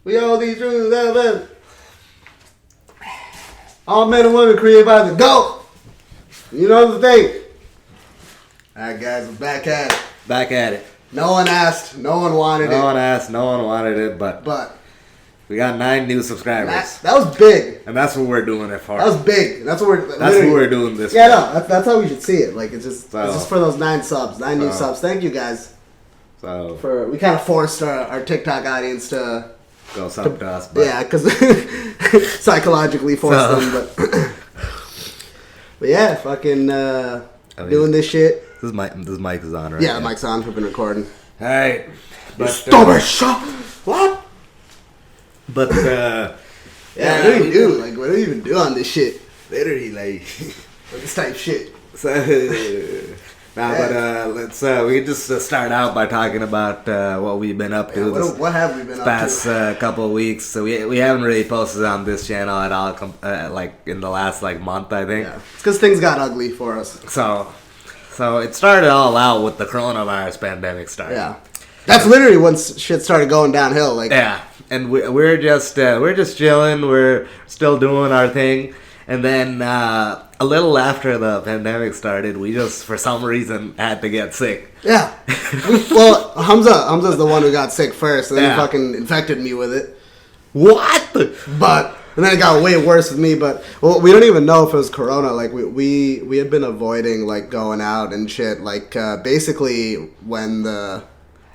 We all these truths. All men and women created by the GOAT. You know the thing. Alright, guys, we're back at it. Back at it. No one asked. No one wanted it. No one asked. No one wanted it, but we got 9 new subscribers. That was big. And that's what we're doing it for. That was big. That's what we're doing this. Yeah, no, that's how we should see it. Like it's just for those 9 subs, 9 new subs. Thank you guys. We kind of forced our TikTok audience to go sub to us. But. Yeah, because psychologically forced them. But yeah, fucking doing this shit. This mic is on, right? Yeah, the mic's on. We've been recording. All right. But what? But yeah, what do you do? Like, what do you even do on this shit? Literally, like this type shit. So, let's we can just start out by talking about what we've been up to. What have we been up to? Past couple of weeks. So we haven't really posted on this channel at all, like in the last month, I think. Yeah, it's because things got ugly for us. So it started all out with the coronavirus pandemic started. Yeah, that's literally when shit started going downhill. Like yeah, and we're just chilling. We're still doing our thing, and then a little after the pandemic started, we just for some reason had to get sick. Yeah, well, Hamza's the one who got sick first, and then he fucking infected me with it. What? But. And then it got way worse with me, but we don't even know if it was corona. Like we had been avoiding like going out and shit. Like basically when the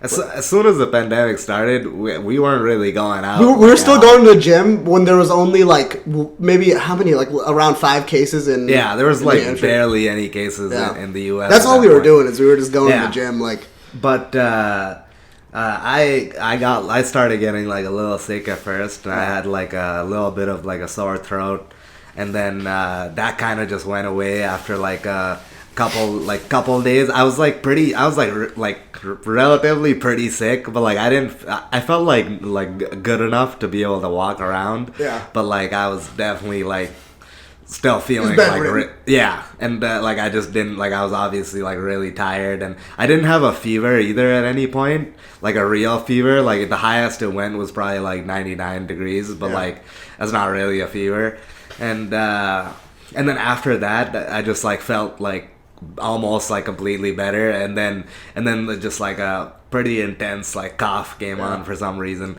as soon as the pandemic started, we weren't really going out. We were still going to the gym when there was only like maybe how many around 5 cases in. Yeah, there was like barely any cases in the U.S. That's all we were doing is we were just going to the gym like. But. I started getting like a little sick at first, and I had like a little bit of like a sore throat, and then that kind of just went away after like a couple of days. I was relatively pretty sick, but like I felt like good enough to be able to walk around. Yeah. But like I was definitely like still feeling like and like I just didn't like I was obviously like really tired, and I didn't have a fever either at any point, like a real fever. Like the highest it went was probably like 99 degrees, but like that's not really a fever. And then after that I just like felt like almost like completely better, and then just like a pretty intense like cough came on for some reason.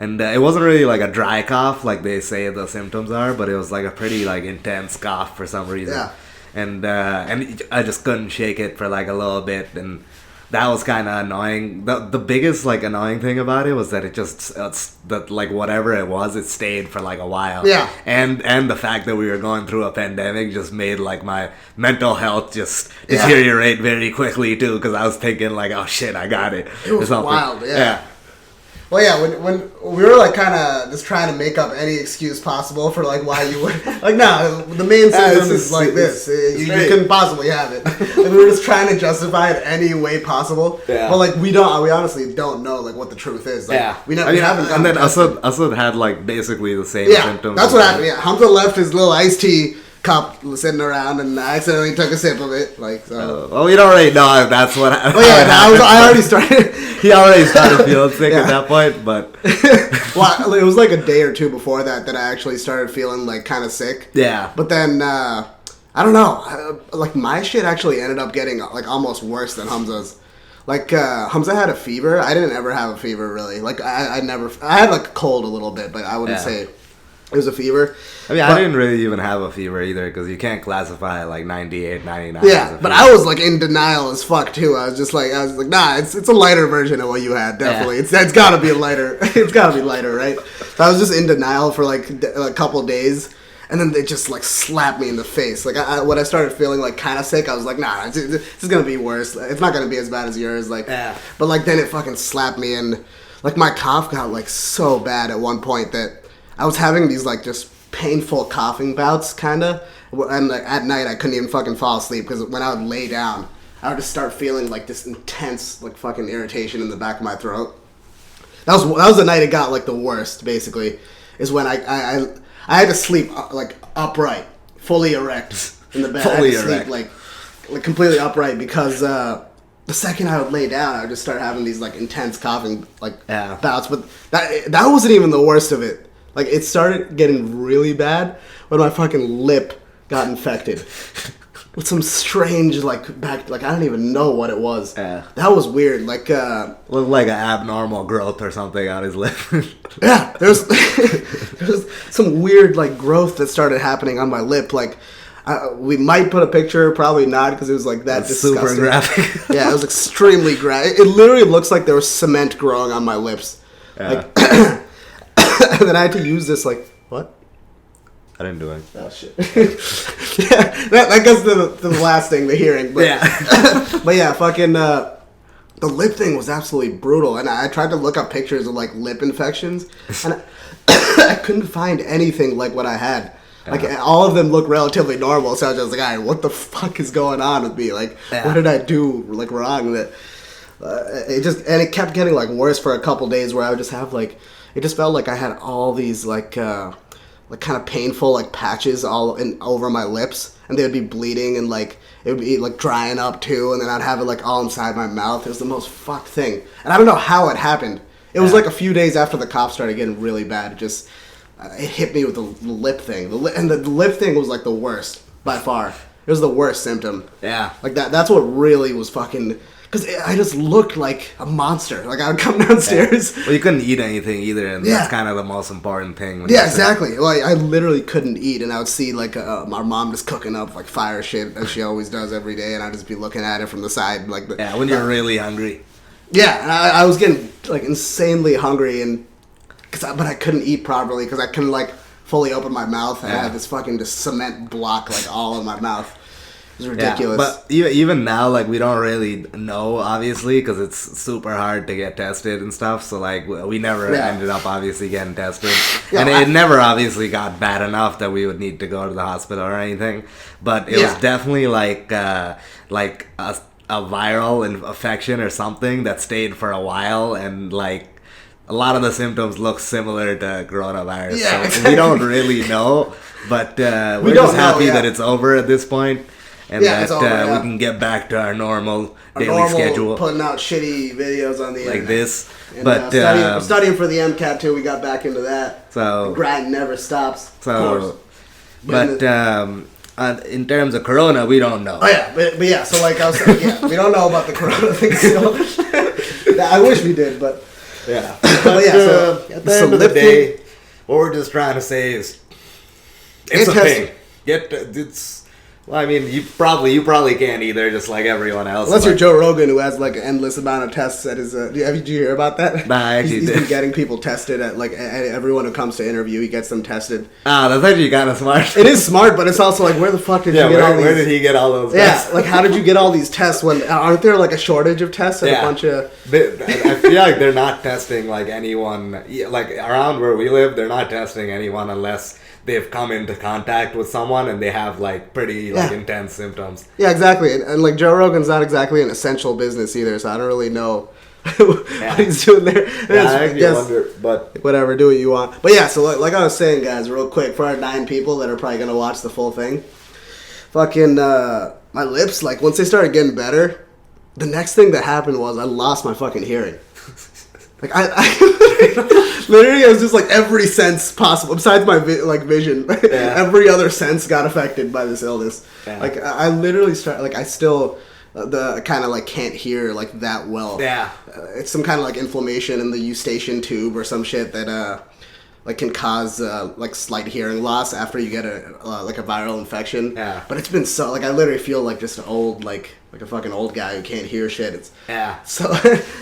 And it wasn't really like a dry cough like they say the symptoms are, but it was like a pretty like intense cough for some reason. Yeah. And I just couldn't shake it for like a little bit, and that was kind of annoying. The biggest like annoying thing about it was that that like whatever it was, it stayed for like a while. Yeah. And the fact that we were going through a pandemic just made like my mental health just deteriorate very quickly too, because I was thinking like, oh shit, I got it. It was wild. Yeah. Well, yeah, when we were like kind of just trying to make up any excuse possible for like why you would like the main symptom is like this. You couldn't possibly have it. Like, we were just trying to justify it any way possible. Yeah. But like we honestly don't know like what the truth is. Like, we haven't. And then Asad had like basically the same symptoms. That's what happened. Yeah, Hamza left his little iced tea cup sitting around, and I accidentally took a sip of it. Like, so. Well, we don't really know if that's what happened. Oh yeah, I already started. He already started feeling sick at that point, but well, it was like a day or two before that I actually started feeling like kind of sick. Yeah. But then I don't know, like my shit actually ended up getting like almost worse than Hamza's. Like Hamza had a fever. I didn't ever have a fever really. Like I had like a cold a little bit, but I wouldn't say it was a fever. I mean, I didn't really even have a fever either, because you can't classify like 98, 99 Yeah, but I was like in denial as fuck too. I was like, nah, it's a lighter version of what you had, definitely. Yeah. It's gotta be lighter. It's gotta be lighter, right? So I was just in denial for like a couple days, and then they just like slapped me in the face. Like when I started feeling like kind of sick, I was like, nah, this is gonna be worse. It's not gonna be as bad as yours. Like, but like then it fucking slapped me, and like my cough got like so bad at one point that I was having these like just painful coughing bouts, kind of, and like at night I couldn't even fucking fall asleep, because when I would lay down, I would just start feeling like this intense like fucking irritation in the back of my throat. That was the night it got like the worst. Basically, is when I had to sleep like upright, fully erect in the bed. Fully I had to sleep like completely upright, because the second I would lay down, I would just start having these like intense coughing like Yeah. bouts. But that wasn't even the worst of it. Like it started getting really bad when my fucking lip got infected with some strange like I don't even know what it was. Yeah. That was weird. Like Looked like an abnormal growth or something on his lip. yeah, there's some weird like growth that started happening on my lip. Like we might put a picture, probably not, because it was like that disgusting. Super graphic. Yeah, it was extremely graphic. It literally looks like there was cement growing on my lips. Yeah. Like, and then I had to use this like what? I didn't do it. Oh shit. Yeah, that goes to the last thing, the hearing. But, Yeah. But yeah, fucking the lip thing was absolutely brutal, and I tried to look up pictures of like lip infections, and I couldn't find anything like what I had. Like all of them look relatively normal, so I was just like, all right, what the fuck is going on with me? Like, what did I do like wrong? That it kept getting like worse for a couple days, where I would just have like, it just felt like I had all these like kind of painful like patches all over my lips, and they would be bleeding, and like it would be like drying up too, and then I'd have it like all inside my mouth. It was the most fucked thing, and I don't know how it happened. It was like a few days after the cough started getting really bad. It hit me with the lip thing. And the lip thing was like the worst by far. It was the worst symptom. Yeah. Like that's what really was fucking. Because I just looked like a monster. Like I would come downstairs. Yeah. Well, you couldn't eat anything either, and that's kind of the most important thing. Yeah, exactly. Like I literally couldn't eat, and I would see like our mom just cooking up like fire shit as she always does every day, and I'd just be looking at it from the side, like. When you're really hungry. Yeah, and I was getting like insanely hungry, and but I couldn't eat properly because I couldn't like fully open my mouth, and I had this fucking just cement block like all in my mouth. It was ridiculous. Yeah, but even now, like, we don't really know, obviously, because it's super hard to get tested and stuff. So, like, we never ended up, obviously, getting tested. Yeah, and it never, obviously, got bad enough that we would need to go to the hospital or anything. But it was definitely, like a viral infection or something that stayed for a while. And, like, a lot of the symptoms look similar to coronavirus. Yeah, so exactly. we don't really know. But we're just happy that it's over at this point. And that we can get back to our normal daily schedule. Putting out shitty videos on the internet. Like this. And, but studying for the MCAT too, we got back into that. So the grind never stops. So, but in terms of Corona, we don't know. Oh yeah, but yeah. So like I was saying, we don't know about the Corona thing still. I wish we did, but yeah. But yeah. So at the end of the day, what we're just trying to say is, it's a thing. Well, I mean, you probably can't either, just like everyone else. Unless you're Joe Rogan, who has like an endless amount of tests at his. Did you hear about that? Nah, I actually he's been getting people tested at like everyone who comes to interview. He gets them tested. That's actually kind of smart. It is smart, but it's also like, where the fuck did you get all these? Where did he get all those tests? Yeah, like how did you get all these tests when aren't there like a shortage of tests and a bunch of? I feel like they're not testing like anyone. Like around where we live, they're not testing anyone unless they've come into contact with someone and they have like pretty like intense symptoms. Yeah, exactly. And like Joe Rogan's not exactly an essential business either, so I don't really know what he's doing there. Yeah, I actually wonder, but whatever, do what you want. But yeah, so like I was saying, guys, real quick, for our 9 people that are probably gonna watch the full thing, fucking my lips, like once they started getting better, the next thing that happened was I lost my fucking hearing. Like I literally, it was just like every sense possible besides my vision. Every other sense got affected by this illness. Yeah. Like I literally I still the kind of like can't hear like that well. Yeah, it's some kind of like inflammation in the eustachian tube or some shit that like can cause like slight hearing loss after you get a viral infection. Yeah, but it's been so like I literally feel like just an old like a fucking old guy who can't hear shit. It's so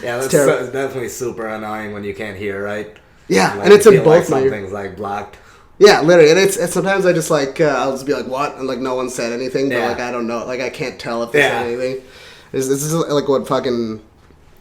that's definitely super annoying when you can't hear, right? Yeah, like, and it's in both like my something's like blocked. Yeah, literally, and it's sometimes I just like I'll just be like what, and like no one said anything, but like I don't know, like I can't tell if they said anything. This is like what fucking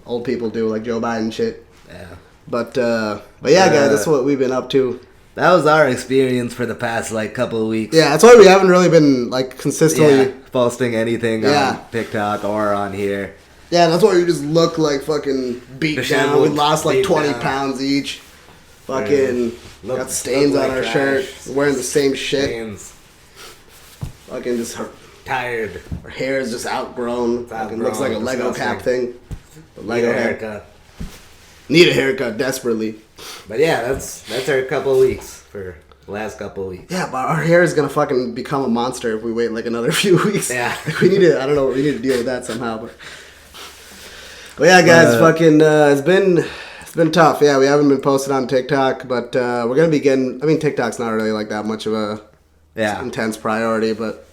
old people do, like Joe Biden shit. Yeah. But yeah, guys, that's what we've been up to. That was our experience for the past like couple of weeks. Yeah, that's why we haven't really been like consistently posting anything on TikTok or on here. Yeah, that's why we just look like fucking beat down. We lost like 20 pounds each. Fucking got stains on our shirt. We're wearing the same shit. Fucking just tired. Her hair is just outgrown. Fucking looks like a Lego cap thing. The Lego haircut. Need a haircut desperately. But yeah, that's our couple of weeks for the last couple of weeks. Yeah, but our hair is gonna fucking become a monster if we wait like another few weeks. Yeah. Like, we need to. I don't know. We need to deal with that somehow. But yeah, guys, fucking. It's been tough. Yeah, we haven't been posted on TikTok, but we're gonna be getting. I mean, TikTok's not really like that much of a intense priority, but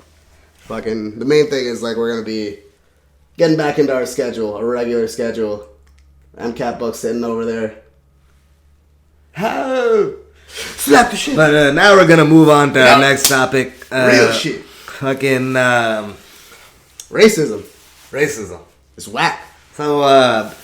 fucking the main thing is like we're gonna be getting back into our schedule, a regular schedule. MCAT book sitting over there. How? Slap the shit. But now we're gonna move on to our next topic. Real shit. Fucking racism. Racism. It's whack. So a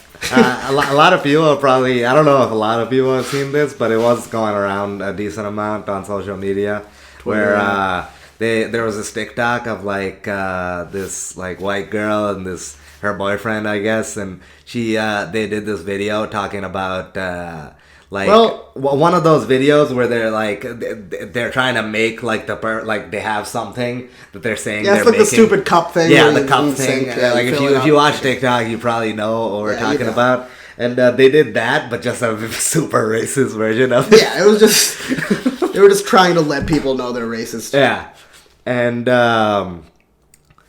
lot of people probably, I don't know if a lot of people have seen this, but it was going around a decent amount on social media, where there was this TikTok of like this like white girl and this her boyfriend, I guess, and they did this video talking about one of those videos where they're like they're trying to make like like they have something that they're saying. Yeah, it's like the stupid cup thing. Yeah, the cup thing. Like if you watch TikTok, you probably know what we're talking about. And they did that, but just a super racist version of it. Yeah, it was just they were just trying to let people know they're racist. Yeah, and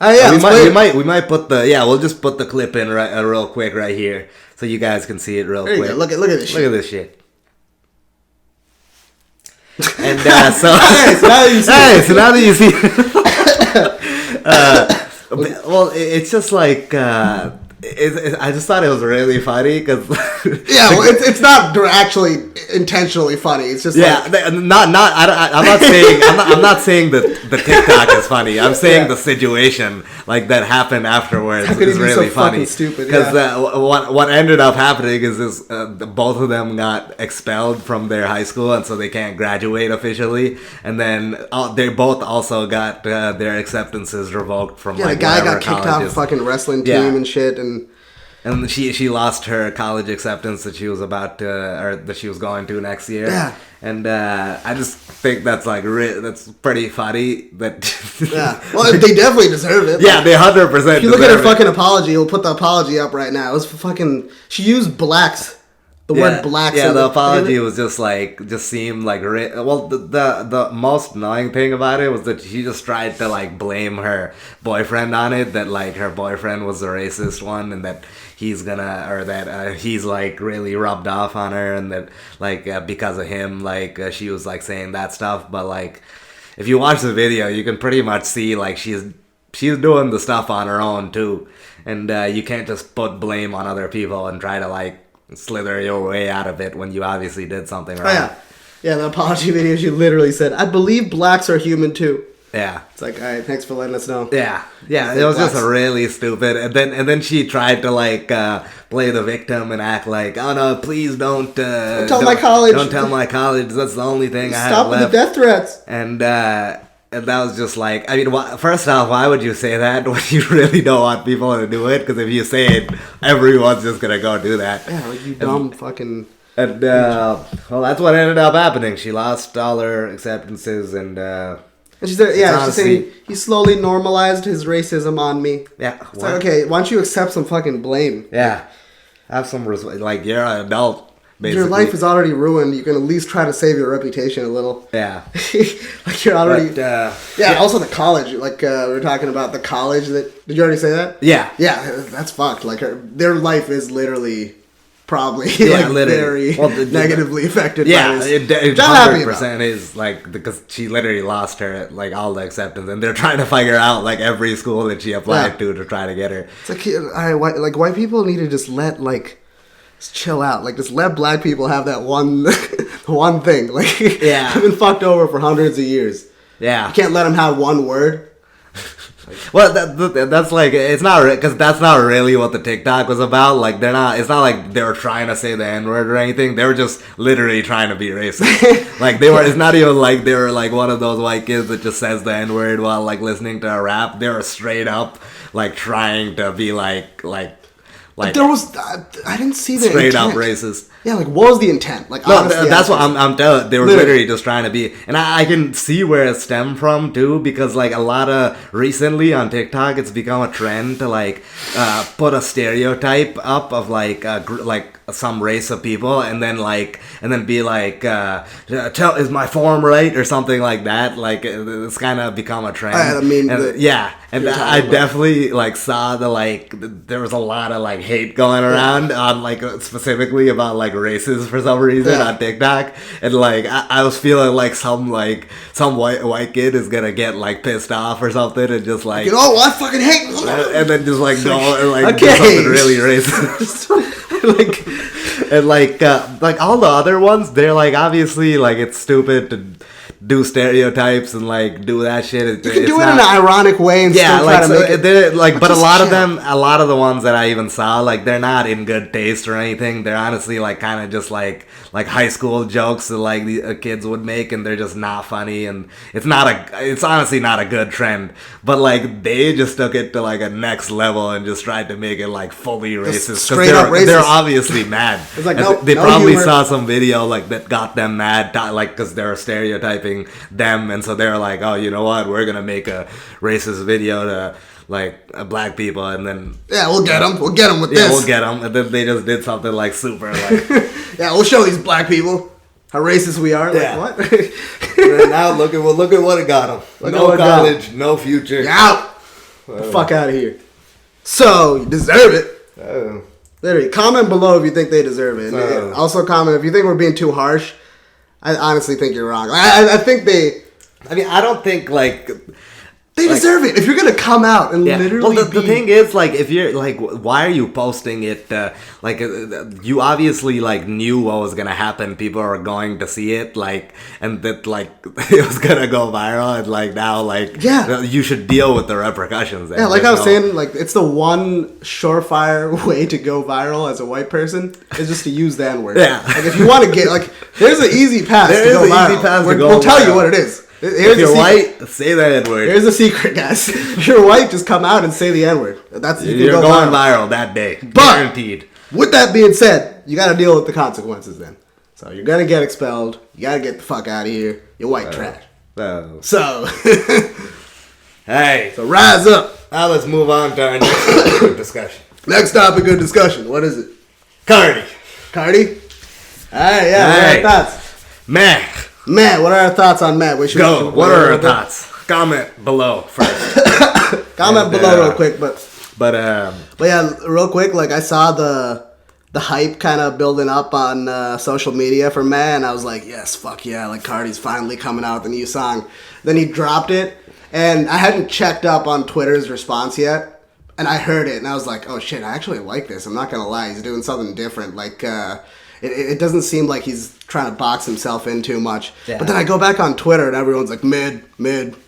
we might put we'll just put the clip in real quick right here so you guys can see it real quick. Go. Look at this shit. Look at this shit. And so now that you see well, it's just like I just thought it was really funny because it's not actually intentionally funny. It's just I'm not saying that the TikTok is funny. I'm saying the situation like that happened afterwards is really funny. Stupid. Because what ended up happening is this both of them got expelled from their high school, and so they can't graduate officially. And then they both also got their acceptances revoked from the guy got kicked off the fucking wrestling team and shit and she lost her college acceptance that she was that she was going to next year. Yeah. And I just think that's like that's pretty funny. That well, they definitely deserve it. Yeah, they 100%. If you look at her fucking apology, we'll put the apology up right now. It was fucking. She used blacks. The word blacks. Yeah, the apology was just seemed like well. The most annoying thing about it was that she just tried to like blame her boyfriend on it. That like her boyfriend was the racist one, and that he's like really rubbed off on her, and that like because of him, like she was like saying that stuff. But like if you watch the video, you can pretty much see like she's doing the stuff on her own too, and you can't just put blame on other people and try to like slither your way out of it when you obviously did something wrong. Oh, yeah, the apology video, she literally said, "I believe blacks are human too." Yeah, it's like, all right, thanks for letting us know. Yeah, it was just really stupid. And then she tried to like play the victim and act like, "Oh no, please don't tell my college. Don't tell my college. That's the only thing I have left." Stop with the death threats. And that was just like, I mean, first off, why would you say that when you really don't want people to do it? Because if you say it, everyone's just going to go do that. Yeah, like you dumb fucking... And, well, that's what ended up happening. She lost all her acceptances and she said, she's saying, he slowly normalized his racism on me. Yeah. It's like, okay, why don't you accept some fucking blame? Yeah. Have some, like, you're an adult. Basically. Your life is already ruined. You can at least try to save your reputation a little. Yeah. Like you're already... also the college. Like we were talking about the college that... Did you already say that? Yeah. Yeah, that's fucked. Like their life is literally probably very negatively affected by this. It 100% is like... Because she literally lost her like all the acceptance, and they're trying to figure out like every school that she applied to try to get her. It's like, white people need to just let like... Just chill out. Like, just let black people have that one thing. Like, I've been fucked over for hundreds of years. Yeah. You can't let them have one word. Well, that's like, it's not, because that's not really what the TikTok was about. Like, it's not like they were trying to say the N-word or anything. They were just literally trying to be racist. Like, it's not even like they were like one of those white kids that just says the N-word while like listening to a rap. They were straight up like trying to be like Like there was, I didn't see the straight intent. up racist. Yeah, like what was the intent? Like No, honestly, that's what I'm telling. They were literally just trying to be, and I can see where it stemmed from too, because like a lot of recently on TikTok, it's become a trend to like put a stereotype up of like some race of people, and then be like, is my form right or something like that. Like it's kind of become a trend. I mean, and I definitely like saw there was a lot of like hate going around on like specifically about like races for some reason on TikTok, and like I was feeling like some white kid is gonna get like pissed off or something and just like, you know what, I fucking hate, and then just like go and like do something really racist. like all the other ones, they're like obviously like it's stupid to do stereotypes and like do that shit. You can do it in an ironic way and still try to make it. Like, but a lot of the ones that I even saw, like they're not in good taste or anything. They're honestly like kind of just like high school jokes that like the kids would make, and they're just not funny. And it's honestly not a good trend. But like they just took it to like a next level and just tried to make it like fully racist. Straight up racist. They're obviously mad. It's like they probably saw some video like that got them mad, like because they're stereotyping them, and so they're like, oh, you know what, we're gonna make a racist video to like black people, and then we'll get them with this. We'll get them, and then they just did something like super like we'll show these black people how racist we are. Like what? And now look at what it got them. No college, no future. You're out. The fuck out of here. So you deserve it. Literally, comment below if you think they deserve it. And also comment if you think we're being too harsh. I honestly think you're wrong. I think they... I mean, I don't think, like... They deserve it. If you're going to come out and literally well, the thing is, like, if you're, like, why are you posting it? You obviously, like, knew what was going to happen. People are going to see it, like, and that, like, it was going to go viral. And, like, now, like, you should deal with the repercussions. Yeah, like I was saying, like, it's the one surefire way to go viral as a white person is just to use the N-word. Yeah. Like, if you want to get, like, there's an easy path to go viral. We'll tell you what it is. If you're white, say the N-word. Here's the secret, guys. If you're white, just come out and say the N-word. You're going viral that day. But, guaranteed. With that being said, you got to deal with the consequences then. So you're going to get expelled. You got to get the fuck out of here. You're white trash. So. Hey. So rise up. Now let's move on to our next discussion. Next topic of discussion. What is it? Cardi? All right, what are our thoughts? Matt, what are our thoughts on Matt? What are our thoughts? Comment below first. Comment below real quick, but yeah, real quick. Like I saw the hype kind of building up on social media for Matt, and I was like, yes, fuck yeah, like Cardi's finally coming out with a new song. Then he dropped it, and I hadn't checked up on Twitter's response yet, and I heard it, and I was like, oh shit, I actually like this. I'm not gonna lie, he's doing something different. Like it doesn't seem like he's trying to box himself in too much. Yeah. But then I go back on Twitter and everyone's like, mid,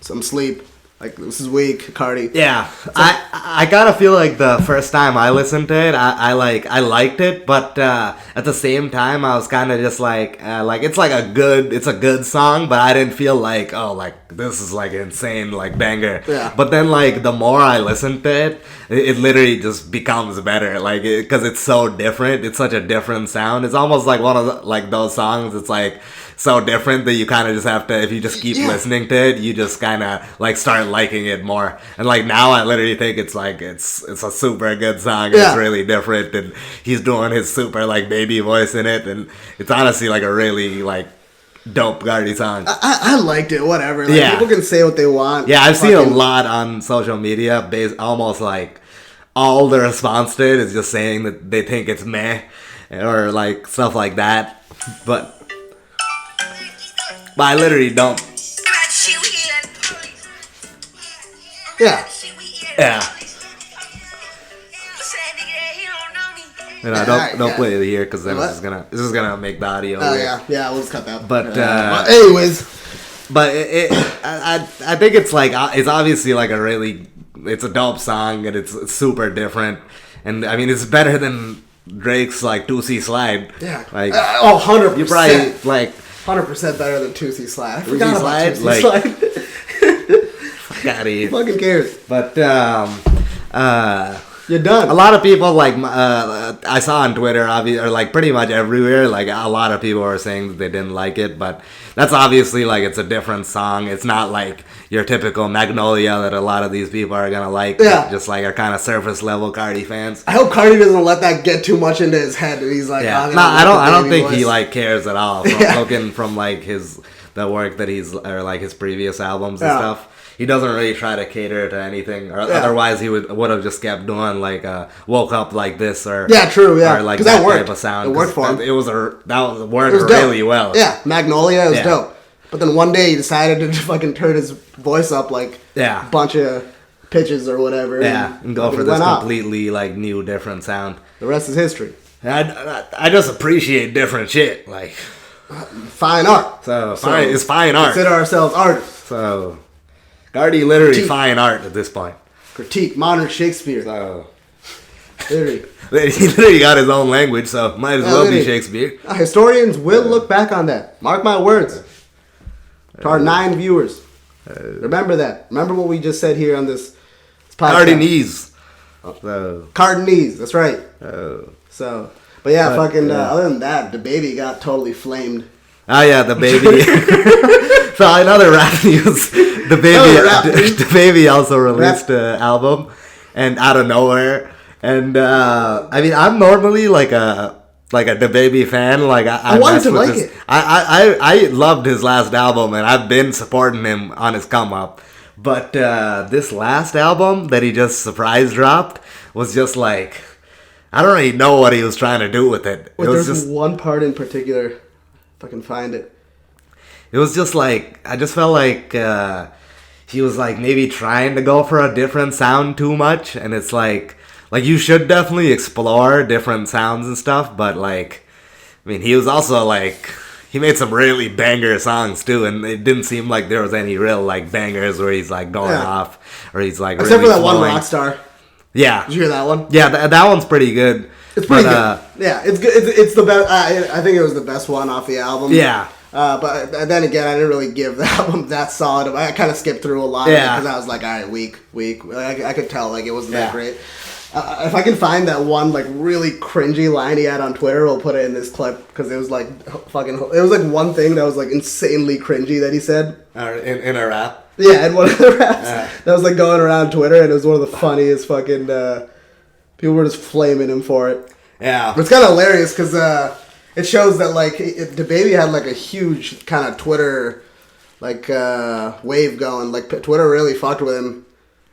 some sleep. Like, this is weak, Cardi. Yeah. I gotta feel like the first time I listened to it, I liked it, but at the same time, I was kind of just like it's a good song, but I didn't feel like, oh, like, this is like insane, like banger. Yeah. But then, like, the more I listen to it literally just becomes better, like, because it's so different. It's such a different sound. It's almost like one of the, like those songs. It's like so different that you kind of just have to, if you just keep listening to it, you just kind of like start liking it more. And like now I literally think it's like it's a super good song. It's really different, and he's doing his super like baby voice in it, and it's honestly like a really like dope Cardi song. I liked it, whatever. Like, people can say what they want. Yeah, I've seen a lot on social media, almost like all the response to it is just saying that they think it's meh or like stuff like that. But I literally don't. Yeah. And I don't play it here because then this is gonna make the audio. Oh yeah, we'll just cut that. But anyways, I think it's like it's obviously like it's a dope song, and it's super different, and I mean it's better than Drake's like 2C Slide. Yeah. Like 100%. You probably like 100% better than 2C Slide. I 2C forgot Slide, about 2C Slide. Fuck out of here. Who fucking cares? But yeah, You're done. A lot of people like I saw on Twitter, or like pretty much everywhere, like a lot of people were saying that they didn't like it, but that's obviously like it's a different song. It's not like your typical Magnolia that a lot of these people are gonna like. Yeah. Just like are kind of surface level Cardi fans. I hope Cardi doesn't let that get too much into his head, and he's like, Yeah. oh, No, I don't think voice. he like cares at all. From Yeah. looking from like the work that or like his previous albums and Yeah. stuff. He doesn't really try to cater to anything, or otherwise he would have just kept doing like "Woke Up Like This" or true, yeah, or like 'cause that that worked. type of sound. It worked for him. It worked really well. Yeah, Magnolia was Yeah. dope. But then one day he decided to fucking turn his voice up like a bunch of pitches or whatever. Yeah, and go for this completely like new, different sound. The rest is history. I just appreciate different shit, like fine art. So it's fine art. Consider ourselves artists. So. Cardi literally fine art at this point. Critique modern Shakespeare. So, literally. He literally got his own language, so might as well be Shakespeare. Historians will look back on that. Mark my words. To our 9 viewers. Remember that. Remember what we just said here on this podcast. Cardinese. So. Cardinese, that's right. So, but yeah, other than that, the baby got totally flamed. Oh yeah, the baby. So another rap news. The baby also released an album, and out of nowhere. And I mean, I'm normally like a the baby fan. Like I wanted to like it. I loved his last album, and I've been supporting him on his come up. But this last album that he just surprise dropped was just like, I don't really know what he was trying to do with it. Wait, it was there's just one part in particular. If I can find it. It was just like, I just felt like he was like maybe trying to go for a different sound too much. And it's like you should definitely explore different sounds and stuff. But like, I mean, he was also like, he made some really banger songs too. And it didn't seem like there was any real like bangers where he's like going off. Or he's like except really for that flowing. one Rockstar. Yeah. Did you hear that one? Yeah, that one's pretty good. It's pretty good. Yeah, it's good. It's the best. I think it was the best one off the album. Yeah. But then again, I didn't really give the album that solid. I kind of skipped through a lot of it because I was like, all right, weak. Like, I could tell like it wasn't that great. If I can find that one like really cringy line he had on Twitter, we'll put it in this clip because it was like fucking. It was like one thing that was like insanely cringy that he said in a rap. Yeah, in one of the raps that was like going around Twitter, and it was one of the funniest fucking. People were just flaming him for it. Yeah, but it's kind of hilarious because. It shows that like the baby had like a huge kind of Twitter like wave going. Like Twitter really fucked with him,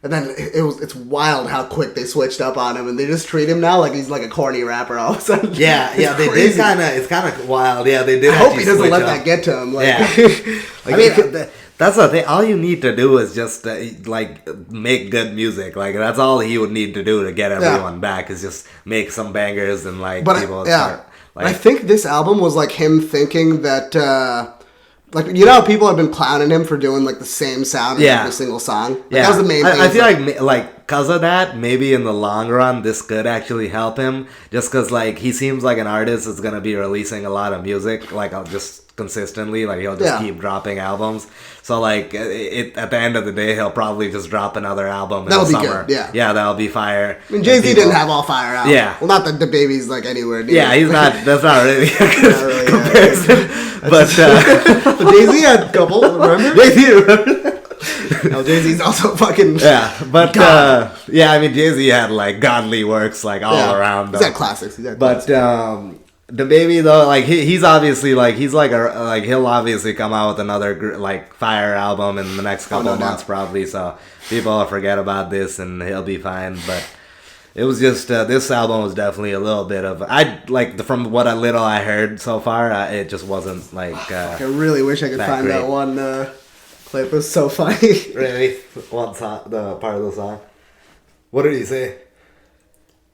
and then it's wild how quick they switched up on him, and they just treat him now like he's like a corny rapper all of a sudden. Yeah, they did kind of. It's kind of wild. Yeah, they did. I hope he doesn't let that get to him. Like, like, I mean. That's the thing. All you need to do is just like make good music. Like that's all he would need to do to get everyone back. Is just make some bangers and like people start. Like, I think this album was like him thinking that, like, you know how people have been clowning him for doing like the same sound in every single song? Like, that was the main thing. I feel like because of that, maybe in the long run, this could actually help him. Just because like he seems like an artist that's gonna be releasing a lot of music, like just consistently. Like he'll just keep dropping albums. So like at the end of the day, he'll probably just drop another album in the summer. Good, yeah, that'll be fire. I mean, Jay-Z didn't have all fire out. Yeah. Well, not that the baby's like anywhere near. Yeah, he's not. That's not really a comparison. But Jay-Z had a couple. Remember? Jay-Z, remember? No, Jay-Z's also fucking. Yeah, but I mean, Jay-Z had like godly works like all around. He's had classics. The baby though, like he's obviously like he'll obviously come out with another like fire album in the next couple of months probably. So people will forget about this and he'll be fine. But it was just this album was definitely a little bit of from what little I heard so far, it just wasn't like. I really wish I could find great. that one clip. It was so funny. Really, one song, the part of the song. What did he say?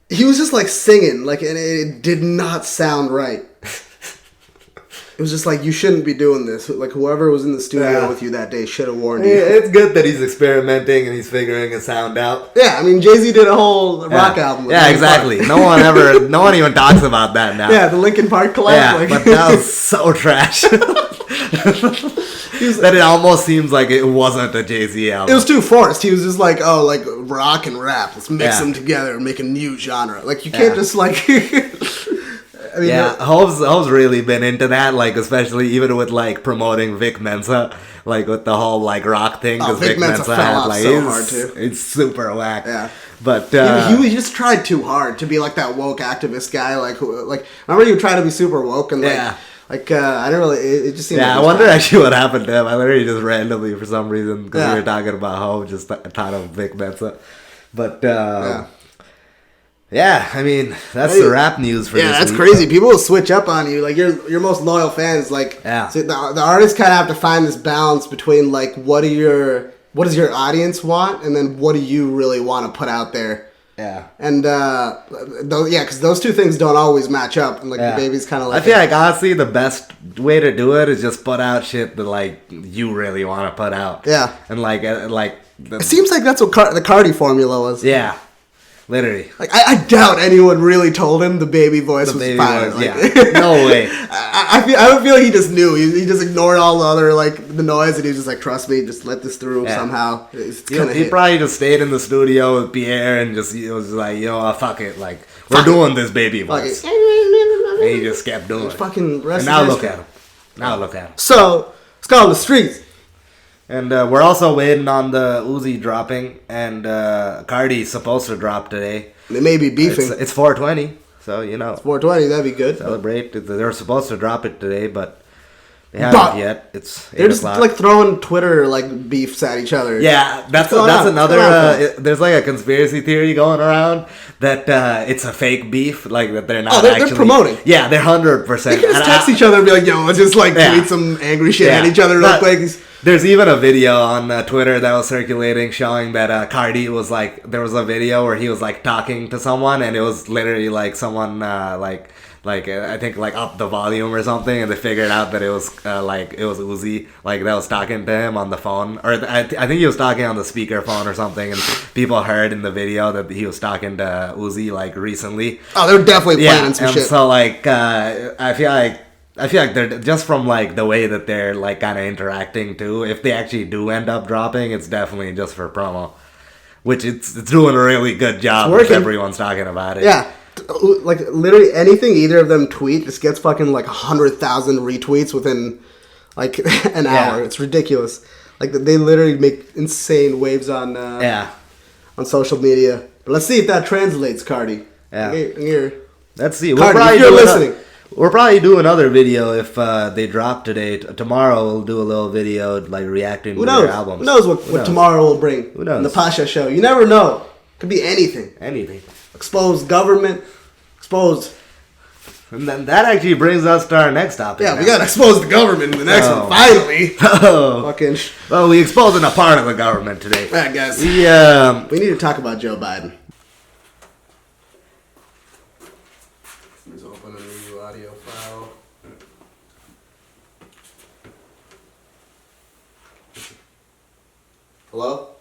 He was just like singing, like, and it did not sound right. It was just like, you shouldn't be doing this. Like, whoever was in the studio with you that day should have warned you. It's good that he's experimenting and he's figuring a sound out. Yeah, I mean, Jay-Z did a whole rock album. With exactly. No one even talks about that now. Yeah, the Linkin Park collab. Yeah, but that was so trash. that it almost seems like it wasn't a Jay-Z album. It was too forced. He was just like, oh, like rock and rap. Let's mix them together and make a new genre. Like you can't just like. I mean, Hope's really been into that, like especially even with like promoting Vic Mensa, like with the whole like rock thing. Oh, Vic Mensa fell off so hard too. It's super whack. Yeah. But he just tried too hard to be like that woke activist guy. Like remember you tried to be super woke and like I don't really. It just seemed. Yeah, I wonder actually what happened to him. I literally just randomly for some reason because we were talking about Hope just thought of Vic Mensa, but yeah, I mean that's the rap news for this that's week. crazy. People will switch up on you. Like your most loyal fans. Like so the artists kind of have to find this balance between like what does your audience want, and then what do you really want to put out there. Yeah. And because those two things don't always match up, and like the baby's kind of like. I feel like honestly the best way to do it is just put out shit that like you really want to put out. Yeah. And it seems like that's what the Cardi formula was. Yeah. Literally. Like I doubt anyone really told him the baby voice was fire. No way. I feel like he just knew. He just ignored all the other like the noise, and he was just like, "Trust me, just let this through somehow." He probably just stayed in the studio with Pierre and just he was like, fuck it, like we're doing this baby voice, and he just kept doing it. Fucking and now look at him. So let's go on the streets. And we're also waiting on the Uzi dropping, and Cardi's supposed to drop today. They may be beefing. It's 420, so It's 420, that'd be good. Celebrate. They're supposed to drop it today, but they haven't yet. It's 8 they're just o'clock. like throwing Twitter like beefs at each other. Yeah, that's another. There's like a conspiracy theory going around that it's a fake beef, like that they're not. They're promoting. Yeah, they're 100%. They can just text each other and be like, "Yo, let's just like tweet some angry shit at each other real quick." There's even a video on Twitter that was circulating showing that Cardi was like, there was a video where he was like talking to someone, and it was literally like someone like I think like up the volume or something, and they figured out that it was Uzi like that was talking to him on the phone, or I think he was talking on the speakerphone or something, and people heard in the video that he was talking to Uzi like recently. Oh, they were definitely planning some shit. So like I feel like they're just from like the way that they're like kind of interacting too. If they actually do end up dropping, it's definitely just for promo, which it's doing a really good job. If everyone's talking about it. Yeah, like literally anything either of them tweet just gets fucking like 100,000 retweets within like an hour. It's ridiculous. Like they literally make insane waves on social media. But let's see if that translates, Cardi. Yeah. Here. Let's see. Cardi, if you're listening. We'll probably do another video if they drop today. Tomorrow we'll do a little video like reacting to their albums. Who knows what tomorrow will bring? Who knows? The Pasha show. You never know. Could be anything. Anything. Exposed government. Exposed. And then that actually brings us to our next topic. Yeah, we gotta expose the government in the next one. Finally. Fucking. Well, we exposing a part of the government today. Alright, guys. We need to talk about Joe Biden. Hello?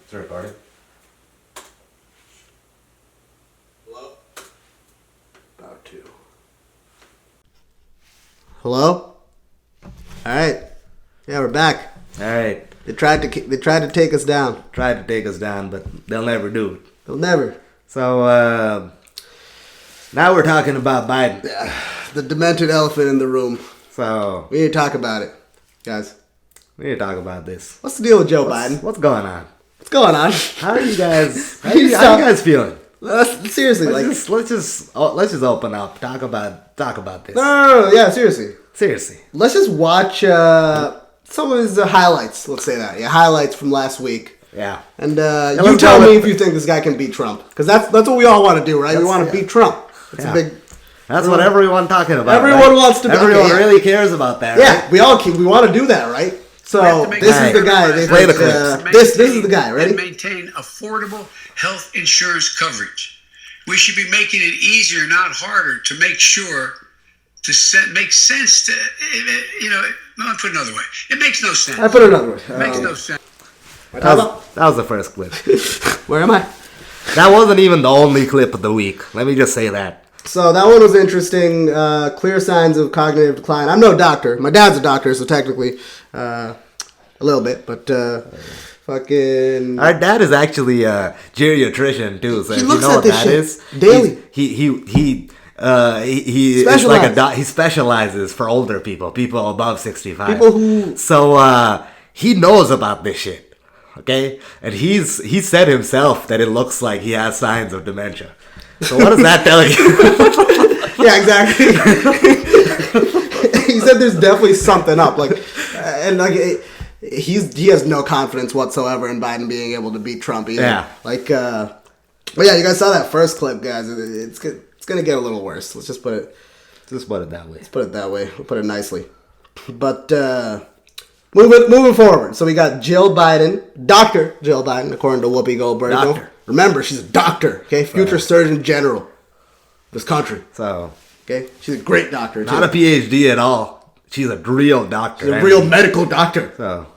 Is it recording? Hello? About to. Hello? Alright. Yeah, we're back. Alright. They tried to take us down. Tried to take us down, but they'll never do it. They'll never. So, now we're talking about Biden. The demented elephant in the room. So we need to talk about it, guys. We need to talk about this. What's the deal with Joe Biden? What's going on? What's going on? How are you guys? How you guys feeling? Seriously, let's just open up. Talk about this. No. Yeah, seriously. Let's just watch some of his highlights. Let's say that. Yeah, highlights from last week. Yeah. And you tell me if you think this guy can beat Trump, because that's what we all want to do, right? We want to beat Trump. It's a big. That's what everyone talking about. Everyone wants to. Everyone really cares about that. Yeah, right? we want to do that, right? So this is the guy. Play the clips. This is the guy. Ready? And maintain affordable health insurance coverage. We should be making it easier, not harder, to make sure to make sense to I'll put it another way. It makes no sense. I put it another way. It makes no sense. That was the first clip. Where am I? That wasn't even the only clip of the week. Let me just say that. So that one was interesting. Clear signs of cognitive decline. I'm no doctor. My dad's a doctor, so technically, a little bit, but fucking. Our dad is actually a geriatrician too. So he if looks you know at what this that shit is, daily. He is like he specializes for older people above 65. People who. So he knows about this shit. Okay, and he said himself that it looks like he has signs of dementia. So what does that tell you? Yeah, exactly. He said there's definitely something up, and he has no confidence whatsoever in Biden being able to beat Trump either. Yeah. But yeah, you guys saw that first clip, guys. It's gonna get a little worse. Let's just put it that way. Let's put it that way. We'll put it nicely. But moving forward. So we got Jill Biden, Dr. Jill Biden, according to Whoopi Goldberg. Doctor. Remember, she's a doctor. Okay, future Surgeon General of this country. So okay, she's a great doctor. Not a PhD at all. She's a real doctor. She's a real medical doctor. So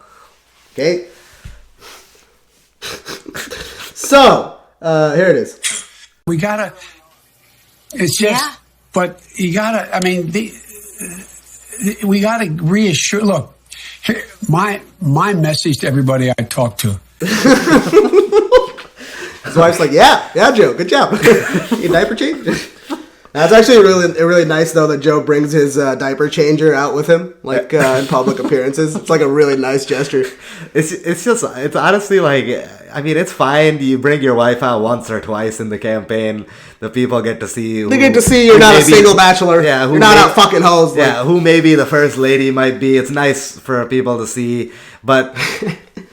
okay. So here it is. We gotta. It's just, but you gotta. I mean, we gotta reassure. Look, here, my message to everybody I talk to. His wife's like, yeah, Joe, good job. You diaper change? That's actually really nice though that Joe brings his diaper changer out with him, like in public appearances. It's like a really nice gesture. It's honestly like, I mean, it's fine. You bring your wife out once or twice in the campaign. The people get to see. They get to see you're not a single bachelor. Yeah, you're not out fucking hoes. Yeah, who maybe the first lady might be. It's nice for people to see, but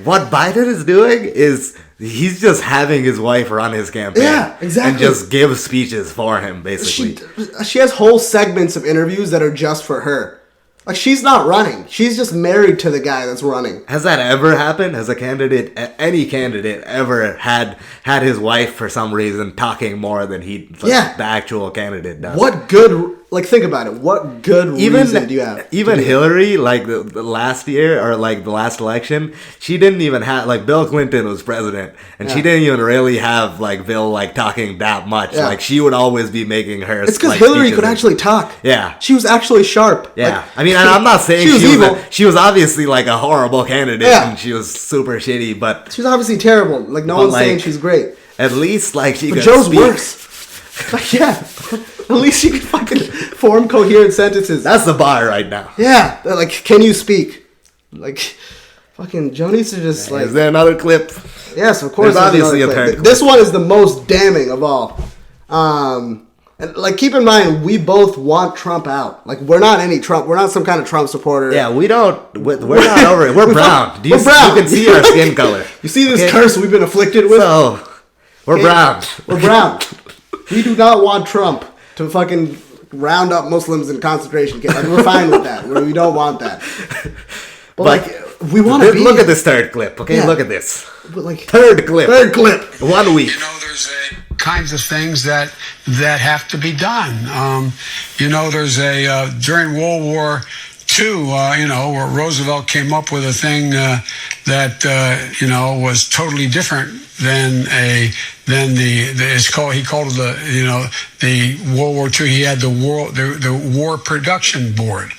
what Biden is doing is. He's just having his wife run his campaign. Yeah, exactly. And just give speeches for him, basically. She has whole segments of interviews that are just for her. Like, she's not running. She's just married to the guy that's running. Has that ever happened? Has any candidate ever had his wife, for some reason, talking more than the actual candidate does? What good... Like, think about it. What good reason do you have? Even Hillary, like the last year or like the last election, she didn't even have like Bill Clinton was president, and she didn't even really have like Bill like talking that much. Yeah. Like she would always be making her. It's because Hillary could actually talk. Yeah, she was actually sharp. Yeah, like, I mean, I'm not saying she was evil. She was obviously like a horrible candidate, and she was super shitty. But she was obviously terrible. Like no one's saying she's great. At least like she. But Joe's worse. Like, yeah. At least she can fucking form coherent sentences. That's the bar right now. Yeah. Like, can you speak? Like, fucking Joe needs to just like... Is there another clip? Yes, of course. There's obviously a third clip. This one is the most damning of all. And like, keep in mind, we both want Trump out. Like, we're not any Trump. We're not some kind of Trump supporter. Yeah, we don't... We're not over it. We're brown. We're brown. You can see our skin color. You see this curse we've been afflicted with? So, we're brown. We're brown. We do not want Trump to fucking round up Muslims in concentration camps. Like, we're fine with that. We don't want that. But like, we want to be... Look at this third clip, okay? Yeah. Look at this. But like, Third clip. 1 week. You know, there's kinds of things that have to be done. You know, there's during World War II, where Roosevelt came up with a thing that was totally different than he called it the World War II. He had the War Production Board.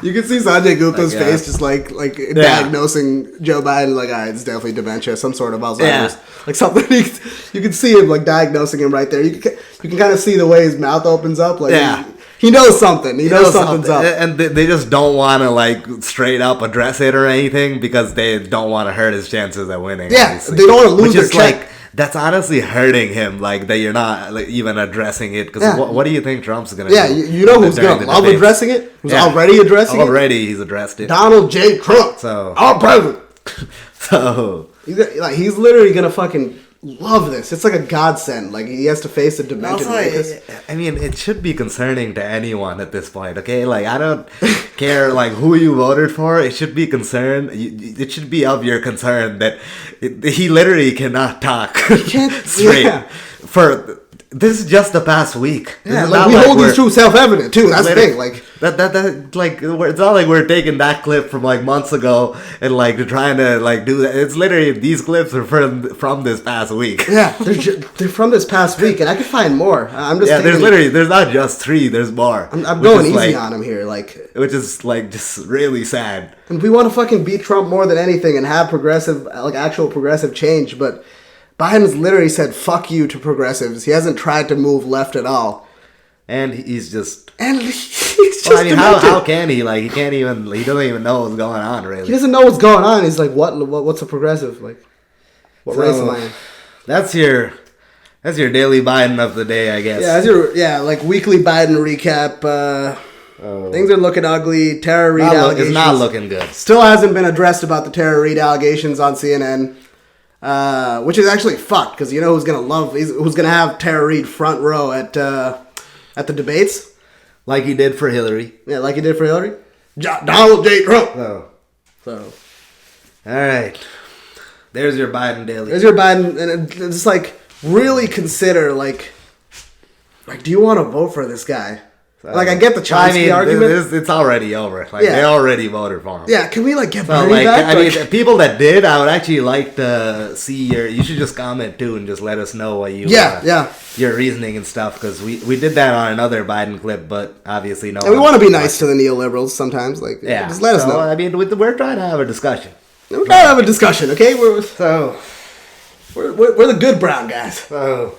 You can see Sanjay Gupta's face just like diagnosing Joe Biden like, it's definitely dementia, some sort of Alzheimer's. Yeah. Like something, you can see him like diagnosing him right there. You can kind of see the way his mouth opens up. Like, he knows something. He knows something's up. And they just don't want to like straight up address it or anything because they don't want to hurt his chances at winning. Yeah, obviously. They don't want to lose their check. Like, that's honestly hurting him, like, that you're not like, even addressing it. Because what do you think Trump's going to do? Yeah, you know who's going to love addressing it? Who's already addressing it? Already he's addressed it. Donald J. Trump. So, our president. So. He's literally going to fucking love this. It's like a godsend. Like, he has to face a demented rapist. I mean, it should be concerning to anyone at this point, okay? Like, I don't care, like, who you voted for. It should be concerned. It should be of your concern that he literally cannot talk straight. Yeah. For this is just the past week. Yeah, like, we hold these truths self-evident, too. That's the thing. Like, That like it's not like we're taking that clip from like months ago and like trying to like do that. It's literally these clips are from this past week. Yeah, they're from this past week, and I could find more. I'm just there's not just 3, there's more. I'm going easy on him here, like, which is like just really sad. And we want to fucking beat Trump more than anything and have progressive, like actual progressive change, but Biden's literally said "fuck you" to progressives. He hasn't tried to move left at all. And he's just... And he's just... I mean, how can he? Like, he can't even... He doesn't even know what's going on, really. He doesn't know what's going on. He's like, what's a progressive? Like, what race am I in? That's your daily Biden of the day, I guess. Yeah, like weekly Biden recap. Things are looking ugly. Tara Reid allegations. It's not looking good. Still hasn't been addressed about the Tara Reid allegations on CNN. Which is actually fucked, because you know who's gonna have Tara Reid front row at the debates, like he did for Hillary. Yeah, like he did for Hillary. Donald J. Trump. So, all right. There's your Biden daily. There's your Biden, and it's like really consider like do you want to vote for this guy? Like, I get the Chomsky argument. It's already over. Like, they already voted for him. Yeah, can we, like, get Bernie back? I mean, people that did, I would actually like to see you should just comment, too, and just let us know what you... your reasoning and stuff, because we did that on another Biden clip, but obviously no... And we want to be nice to the neoliberals sometimes. Like, just let us know. I mean, we're trying to have a discussion. We're trying to have a discussion, okay? We're the good brown guys. Oh.